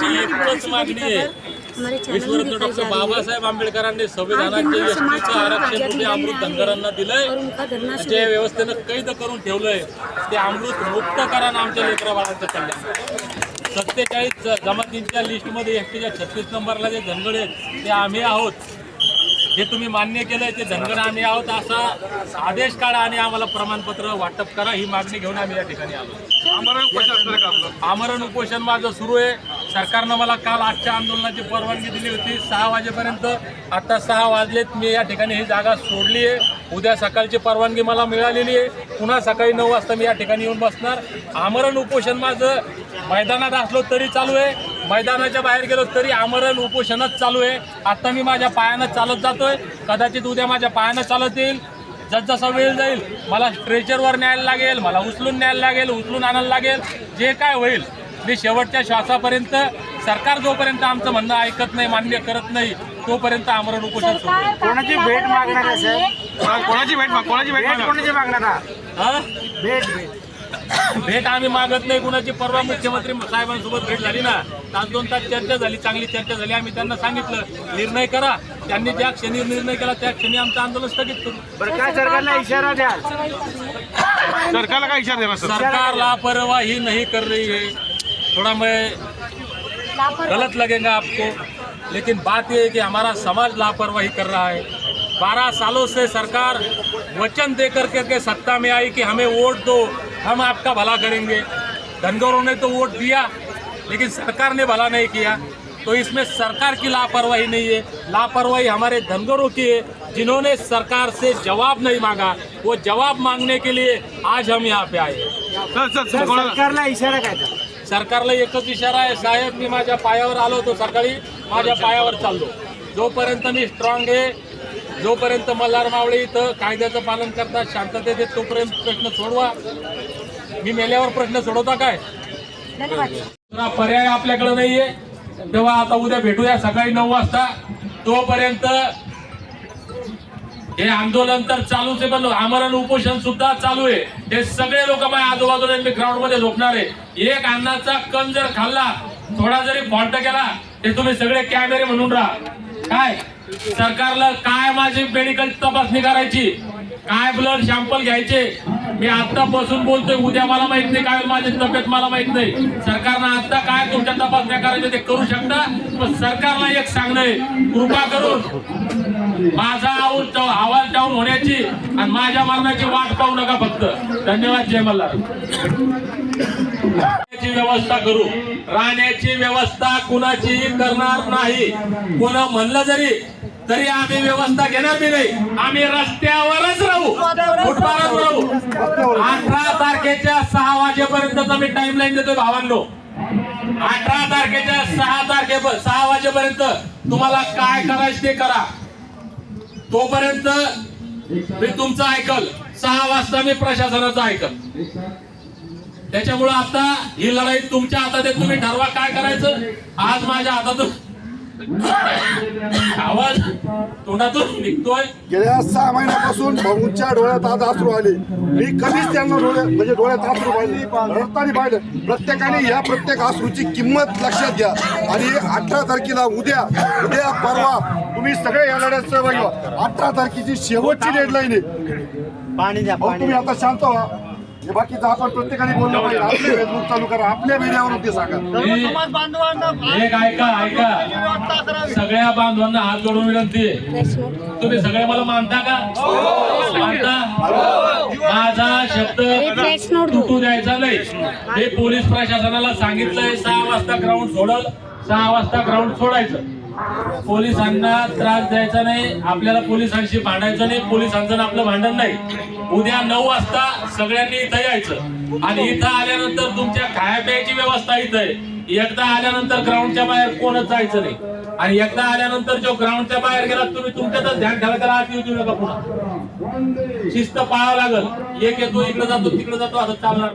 मागणी आहे विश्वरत्न डॉक्टर बाबासाहेब आंबेडकरांनी संविधानाचे एसटीचं आरक्षण रुपये अमृत धनगरांना दिलंय, जे व्यवस्थेनं कैद करून ठेवलंय ते अमृत मुक्त करा ना आमच्या लेकरा बाळांचं कल्याण। 47 जमातींच्या लिस्टमध्ये एसटीच्या 36 नंबरला जे धनगर आहेत ते आम्ही आहोत, हे तुम्ही मान्य केलंय, ते धनगर आम्ही आहोत असा आदेश काढा आणि आम्हाला प्रमाणपत्र वाटप करा, ही मागणी घेऊन आम्ही या ठिकाणी आलो। आमरण उपोषण माझं सुरू आहे। सरकारनं मला काल आजच्या आंदोलनाची परवानगी दिली होती 6 वाजेपर्यंत, आता 6 वाजलेत, मी या ठिकाणी ही जागा सोडली आहे। उद्या सकाळची परवानगी मला मिळालेली आहे, पुन्हा सकाळी 9 वाजता मी या ठिकाणी येऊन बसणार। आमरण उपोषण माझं मैदानात असलो तरी चालू आहे, मैदानाच्या बाहेर गेलो तरी आमरण उपोषणच चालू आहे। आता मी माझ्या पायानं चालत जातोय, कदाचित उद्या माझ्या पायानं चालत येईल। जसा वेळ जाईल मला स्ट्रेचरवर न्यायला लागेल, मला उचलून न्यायला लागेल, उचलून आणायला लागेल, जे काय होईल मी शेवटच्या श्वासापर्यंत, सरकार जोपर्यंत आमचं म्हणणं ऐकत नाही, मान्य करत नाही, तोपर्यंत आमरण उपोषण सुरू आहे। कोणाची भेट मागणार आहे साहेब? कोणाची भेट मागणार? भेट आम्ही मागत नाही कुणाची। परवा मुख्यमंत्री साहेबांसोबत भेट झाली ना, 2 तास चर्चा झाली, चांगली चर्चा झाली। आम्ही त्यांना सांगितलं निर्णय करा, त्यांनी ज्या क्षणी निर्णय केला त्या क्षणी आमचं आंदोलन स्थगित करू। बरं, काय सरकारला इशारा द्याल? सरकारला काय इशारा देणार? सरकार लापरवाही नहीं कर रही है, थोड़ा मैं गलत लगेगा आपको, लेकिन बात यह है कि हमारा समाज लापरवाही कर रहा है। 12 सालों से सरकार वचन दे करके सत्ता में आई कि हमें वोट दो, हम आपका भला करेंगे। धनगरों ने तो वोट दिया, लेकिन सरकार ने भला नहीं किया, तो इसमें सरकार की लापरवाही नहीं है, लापरवाही हमारे धनगरों की है, जिन्होंने सरकार से जवाब नहीं मांगा। वो जवाब मांगने के लिए आज हम यहाँ पे आए। सरकारला इशारा काय? सरकारला एकच इशारा आहे, साहेब मी माझ्या पायावर आलो तो सकाळी माझ्या पायावर चाललो, जोपर्यंत मी स्ट्रॉंग आहे, जोपर्यंत मल्हार मावळे इथं कायद्याचं पालन करतात, शांततेत आहेत, तोपर्यंत प्रश्न सोडवा। मी मेल्यावर प्रश्न सोडवता काय? पर्याय आपल्याकडे नाहीये, तेव्हा आता उद्या भेटूया सकाळी 9 वाजता। तोपर्यंत हे आंदोलन तर चालूच आहे, पण आमरण उपोषण सुद्धा चालू आहे। हे सगळे लोक माझ्या आजूबाजूने मी ग्राउंड मध्ये झोपणार आहे। एक अन्नाचा कण जर खाल्ला, थोडा जरी फॉल्ट केला, ते तुम्ही सगळे कॅमेरे म्हणून राहा। काय सरकारला काय माझी मेडिकल तपासणी करायची, काय ब्लड सॅम्पल घ्यायचे, मी आता बसून बोलतोय, उद्या मला माहित नाही काय माझी तब्येत मला माहित नाही। सरकारनं आता काय तुमच्या तपासण्या करायच्या ते करू शकता, पण सरकारला एक सांगणं आहे, कृपा करून माझा अहवाल डाऊन होण्याची आणि माझ्या मरणाची वाट पाहू नका फक्त। धन्यवाद, जय मल्हार। व्यवस्था करू, राहण्याची व्यवस्था कुणाची करणार नाही। कोण म्हणलं तरी आम्ही व्यवस्था घेणार बी नाही, आम्ही रस्त्यावरच राहू, फुटपाथवर राहू। 18 तारखेच्या 6 वाजेपर्यंत मी टाइमलाईन देतोय भावांनो। 18 तारखेच्या 6 वाजेपर्यंत तुम्हाला काय करायचं ते करा, तोपर्यंत मी तुमचं ऐकल, 6 वाजता मी प्रशासनाचं ऐकल। त्याच्यामुळे आता ही लढाई तुमच्या हातात आहे, तुम्ही ठरवा काय करायचं। आज माझ्या हातातून आवाज तोंडातून निघतोय। गेल्या 6 महिन्यापासून भाऊंच्या डोळ्यात आज अश्रू आले, मी कधीच त्यांना डोळ्यात अश्रू रडताना पाहिलं। प्रत्येकाने या प्रत्येक अश्रूची किंमत लक्षात घ्या आणि 18 तारखेला उद्या परवा तुम्ही सगळे या लढ्यात सहभागी व्हा। 18 तारखेची शेवटची डेडलाईन आहे। पाणी द्या, तुम्ही आता शांत व्हा, हे बाकीचं आपण प्रत्येकाने बोललं पाहिजे। आपले फेसबुक चालू करा, आपल्या मीडियावरून ते सांगा। एक ऐका, सगळ्या बांधवांना हात जोडून विनंती आहे, तुम्ही सगळे मला मानता का? मानता? माझा शब्द तुटू द्यायचा नाही। हे पोलीस प्रशासनाला सांगितलंय, 6 वाजता ग्राउंड सोडल, 6 वाजता ग्राउंड सोडायचं। पोलिसांना त्रास द्यायचा नाही, आपल्याला पोलिसांशी भांडायचं नाही, पोलिसांचं आपलं भांडण नाही। उद्या 9 वाजता सगळ्यांनी इथं यायचं आणि इथं आल्यानंतर तुमच्या खाया प्यायची व्यवस्था इथं आहे। एकदा आल्यानंतर ग्राउंडच्या बाहेर कोणच जायचं नाही, आणि एकदा आल्यानंतर जो ग्राउंडच्या बाहेर गेला तुम्ही तुमच्यातच ध्यान ठेवा, त्याला आत येऊ नका। पुन्हा शिस्त पाळावं लागल। एक येतो इकडे जातो तिकडे जातो असं चालणार